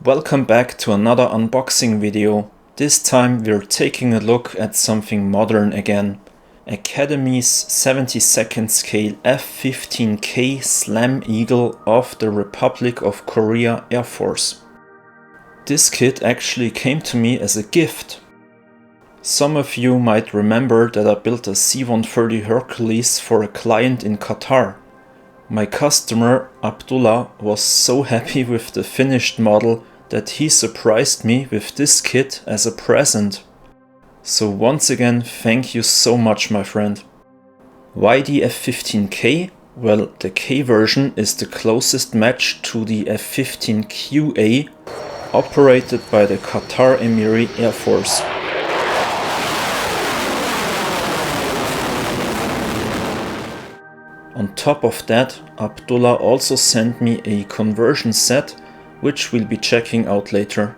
Welcome back to another unboxing video. This time we're taking a look at something modern again. Academy's 72nd scale F-15K Slam Eagle of the Republic of Korea Air Force. This kit actually came to me as a gift. Some of you might remember that I built a C-130 Hercules for a client in Qatar. My customer, Abdullah, was so happy with the finished model that he surprised me with this kit as a present. So once again, thank you so much, my friend. Why the F-15K? Well, the K version is the closest match to the F-15QA, operated by the Qatar Emiri Air Force. On top of that, Abdullah also sent me a conversion set, which we'll be checking out later.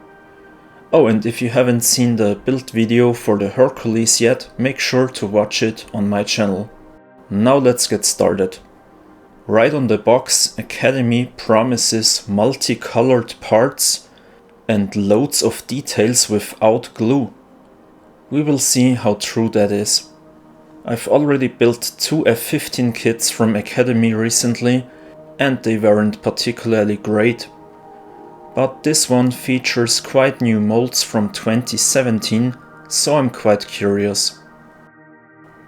Oh, and if you haven't seen the build video for the Hercules yet, make sure to watch it on my channel. Now let's get started. Right on the box, Academy promises multicolored parts and loads of details without glue. We will see how true that is. I've already built two F-15 kits from Academy recently, and they weren't particularly great. But this one features quite new molds from 2017, so I'm quite curious.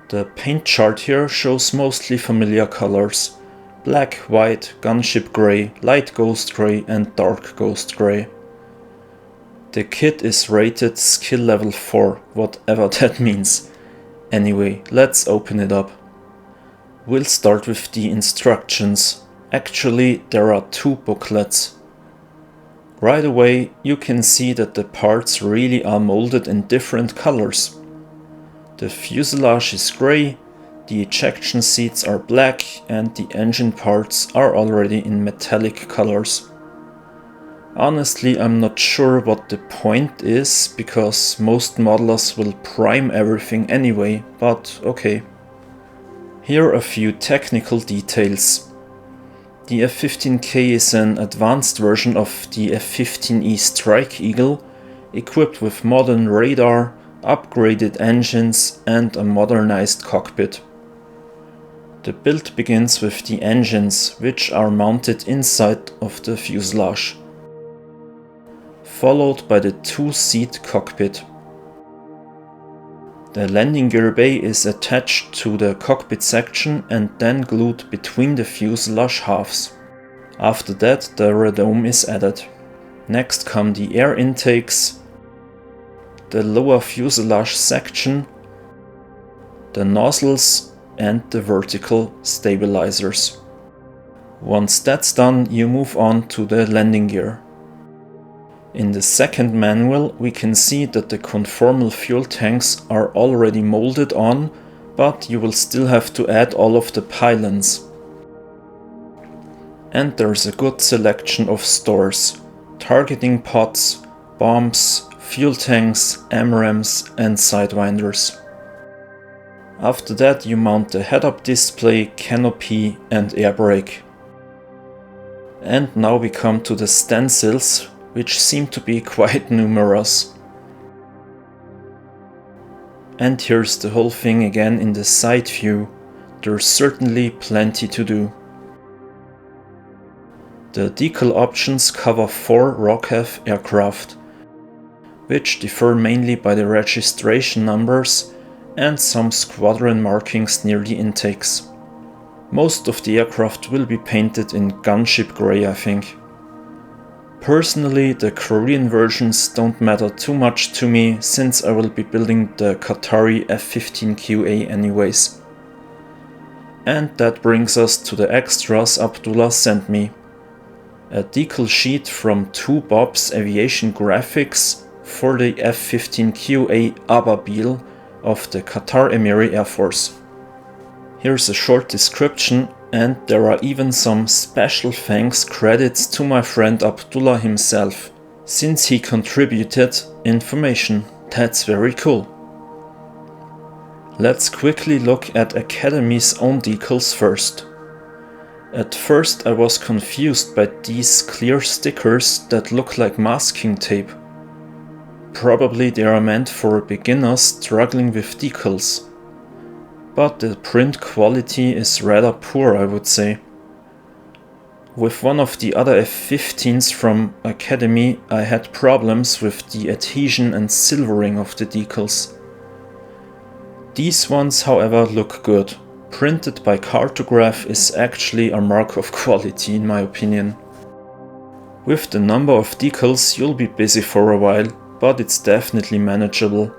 The paint chart here shows mostly familiar colors: black, white, gunship grey, light ghost grey and dark ghost grey. The kit is rated skill level 4, whatever that means. Anyway, let's open it up. We'll start with the instructions. Actually, there are two booklets. Right away, you can see that the parts really are molded in different colors. The fuselage is grey, the ejection seats are black, and the engine parts are already in metallic colors. Honestly, I'm not sure what the point is, because most modelers will prime everything anyway, but okay. Here are a few technical details. The F-15K is an advanced version of the F-15E Strike Eagle, equipped with modern radar, upgraded engines and a modernized cockpit. The build begins with the engines, which are mounted inside of the fuselage, followed by the two-seat cockpit. The landing gear bay is attached to the cockpit section and then glued between the fuselage halves. After that, the radome is added. Next come the air intakes, the lower fuselage section, the nozzles and the vertical stabilizers. Once that's done, you move on to the landing gear. In the second manual, we can see that the conformal fuel tanks are already molded on, but you will still have to add all of the pylons. And there's a good selection of stores: targeting pods, bombs, fuel tanks, AMRAAMs and sidewinders. After that, you mount the head-up display, canopy and air brake. And now we come to the stencils, which seem to be quite numerous. And here's the whole thing again in the side view. There's certainly plenty to do. The decal options cover 4 ROKAF aircraft, which differ mainly by the registration numbers and some squadron markings near the intakes. Most of the aircraft will be painted in gunship grey, I think. Personally, the Korean versions don't matter too much to me, since I will be building the Qatari F-15QA anyways. And that brings us to the extras Abdullah sent me. A decal sheet from 2Bob's Aviation Graphics for the F-15QA ababil of the Qatar Emiri Air Force. Here's a short description, and there are even some special thanks credits to my friend Abdullah himself, since he contributed information. That's very cool. Let's quickly look at Academy's own decals first. At first I was confused by these clear stickers that look like masking tape. Probably they are meant for beginners struggling with decals. But the print quality is rather poor, I would say. With one of the other F-15s from Academy, I had problems with the adhesion and silvering of the decals. These ones, however, look good. Printed by Cartograph is actually a mark of quality in my opinion. With the number of decals you'll be busy for a while, but it's definitely manageable.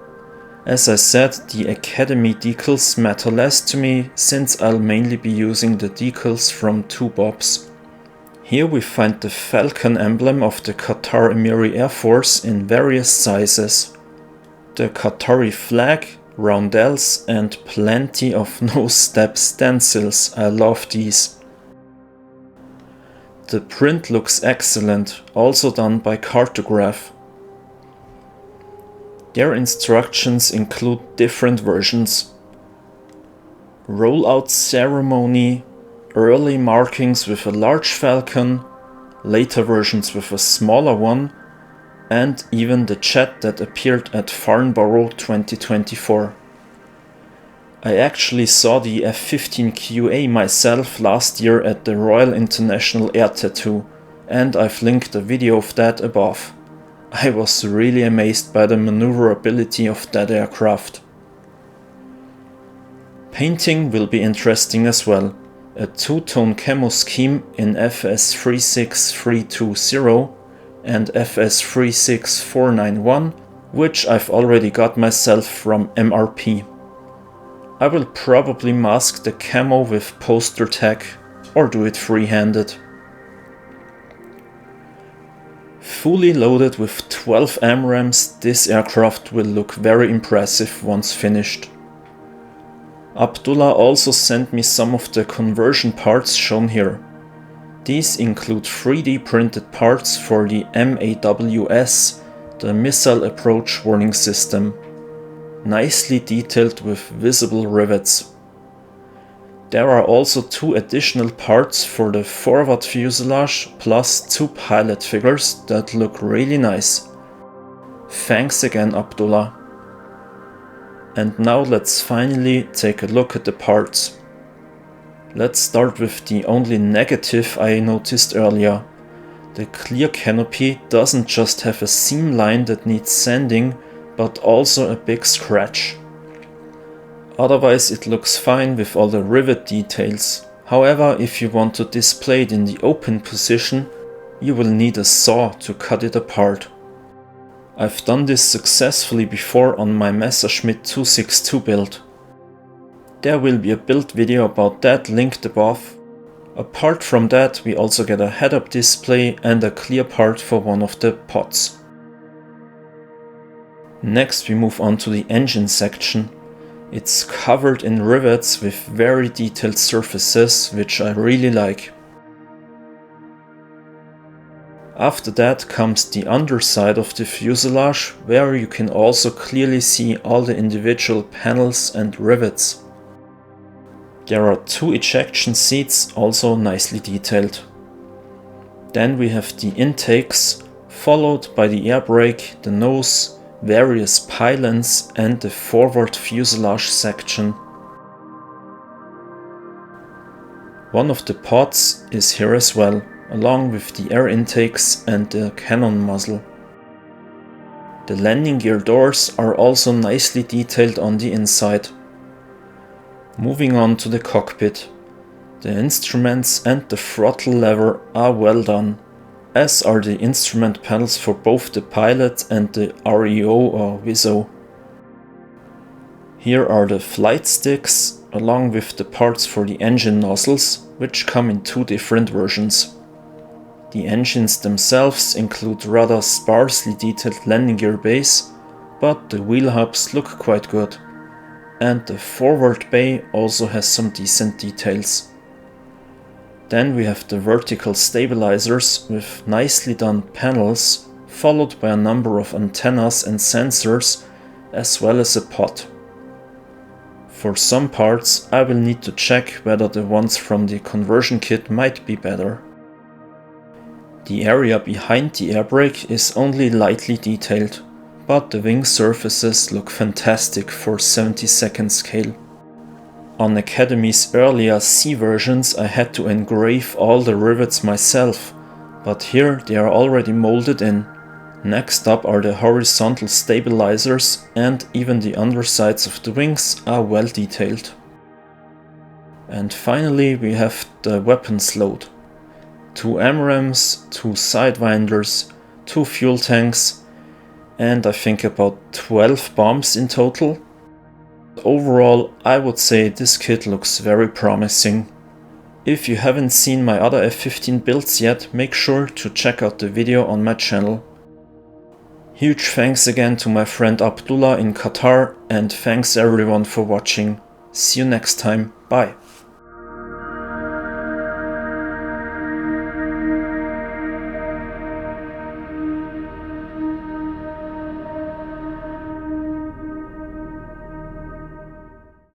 As I said, the Academy decals matter less to me since I'll mainly be using the decals from two bobs. Here we find the falcon emblem of the Qatar Emiri Air Force in various sizes. The Qatari flag, roundels and plenty of no-step stencils, I love these. The print looks excellent, also done by Cartograph. Their instructions include different versions. Rollout ceremony, early markings with a large falcon, later versions with a smaller one, and even the jet that appeared at Farnborough 2024. I actually saw the F-15 QA myself last year at the Royal International Air Tattoo, and I've linked a video of that above. I was really amazed by the maneuverability of that aircraft. Painting will be interesting as well. A two-tone camo scheme in FS 36320 and FS 36491, which I've already got myself from MRP. I will probably mask the camo with poster tack or do it free-handed. Fully loaded with 12 AMRAAMs, this aircraft will look very impressive once finished. Abdullah also sent me some of the conversion parts shown here. These include 3D printed parts for the MAWS, the Missile Approach Warning System, nicely detailed with visible rivets. There are also two additional parts for the forward fuselage plus two pilot figures that look really nice. Thanks again, Abdullah. And now let's finally take a look at the parts. Let's start with the only negative I noticed earlier. The clear canopy doesn't just have a seam line that needs sanding, but also a big scratch. Otherwise it looks fine with all the rivet details. However, if you want to display it in the open position, you will need a saw to cut it apart. I've done this successfully before on my Messerschmitt 262 build. There will be a build video about that linked above. Apart from that, we also get a head-up display and a clear part for one of the pods. Next we move on to the engine section. It's covered in rivets with very detailed surfaces, which I really like. After that comes the underside of the fuselage, where you can also clearly see all the individual panels and rivets. There are two ejection seats, also nicely detailed. Then we have the intakes, followed by the air brake, the nose, various pylons and the forward fuselage section. One of the pods is here as well, along with the air intakes and the cannon muzzle. The landing gear doors are also nicely detailed on the inside. Moving on to the cockpit. The instruments and the throttle lever are well done, as are the instrument panels for both the pilot and the REO or WISO. Here are the flight sticks, along with the parts for the engine nozzles, which come in two different versions. The engines themselves include rather sparsely detailed landing gear base, but the wheel hubs look quite good. And the forward bay also has some decent details. Then we have the vertical stabilizers with nicely done panels, followed by a number of antennas and sensors, as well as a pod. For some parts I will need to check whether the ones from the conversion kit might be better. The area behind the air brake is only lightly detailed, but the wing surfaces look fantastic for 70-second scale. On Academy's earlier C versions I had to engrave all the rivets myself, but here they are already molded in. Next up are the horizontal stabilizers, and even the undersides of the wings are well detailed. And finally we have the weapons load. 2 AMRAAMs, 2 sidewinders, 2 fuel tanks, and I think about 12 bombs in total. Overall, I would say this kit looks very promising. If you haven't seen my other F-15 builds yet, make sure to check out the video on my channel. Huge thanks again to my friend Abdullah in Qatar, and thanks everyone for watching. See you next time, bye.